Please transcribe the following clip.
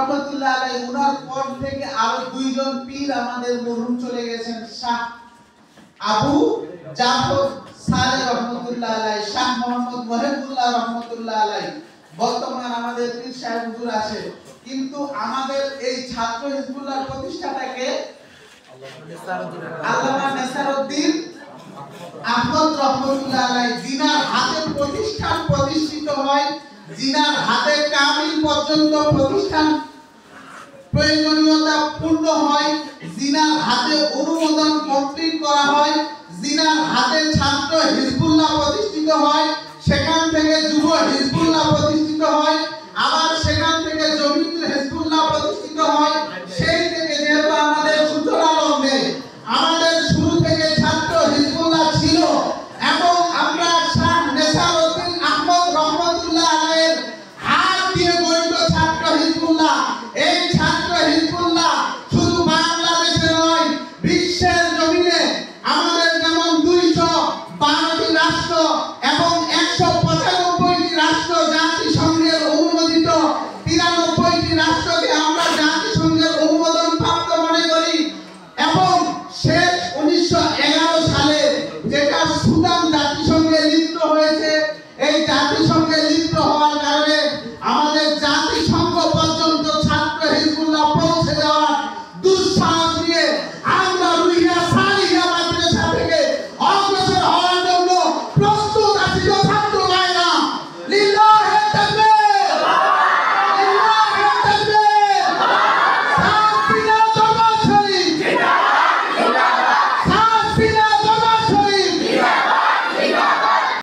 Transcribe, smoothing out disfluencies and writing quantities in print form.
রহমতুল্লাহ আলাইহি উনার পর থেকে আরো দুইজন পীর আমাদের মরহুম চলে গেছেন, শাহ আবু জাফর সালেহ রহমতুল্লাহ আলাইহি, শাহ মোহাম্মদ ওয়াহিদুল্লাহ রহমতুল্লাহ আলাইহি, বর্তমান আমাদের পীর সাহেব হুজুর আছে। কিন্তু আমাদের এই ছাত্র হিজবুল্লাহ প্রতিষ্ঠাটাকে আল্লামা নেসারউদ্দিন আহমদ রহমতুল্লাহ আলাইহি জিনার হাতে প্রতিষ্ঠান প্রতিষ্ঠিত হয়, জিনার হাতে কামিল পর্যন্ত প্রতিষ্ঠান প্রয়োজনীয়তা পূর্ণ হয়, জিনার হাতে অনুমোদন কমপ্লিট করা হয়, জিনার হাতে ছাত্র হিজবুল্লাহ প্রতিষ্ঠিত হয়, সেখান থেকে যুব হিজবুল্লাহ প্রতিষ্ঠিত হয়, আবার সেখান থেকে জমিয়তুল হিজবুল্লাহ প্রতিষ্ঠিত হয়। সেই থেকে যেহেতু আমাদের সূচনা লগ্নে আমাদের শুরু থেকে ছাত্র হিজবুল্লাহ ছিল এবং আমরা শাহ নেসারউদ্দিন আহমদ রহমতুল্লাহ আলাইহির হাত দিয়ে গঠিত ছাত্র হিজবুল্লাহ, এই ছাত্র হিজবুল্লাহ শুধু বাংলাদেশে নয় বিশ্বের জমিনে আমাদের যেমন 212টি রাষ্ট্র এবং 195টি রাষ্ট্র জাতিসংঘের অনুমোদিত 93টি রাষ্ট্রকে আমরা জাতিসংঘের অনুমোদন প্রাপ্ত মনে করি। এবং শেষ 1911 সালে যেটা সুদান জাতিসংঘে লিপ্ত হয়েছে, এই জাতিসংঘে লিপ্ত হওয়ার কারণে আমাদের জাতিসংঘ পর্যন্ত ছাত্র হিজবুল্লাহ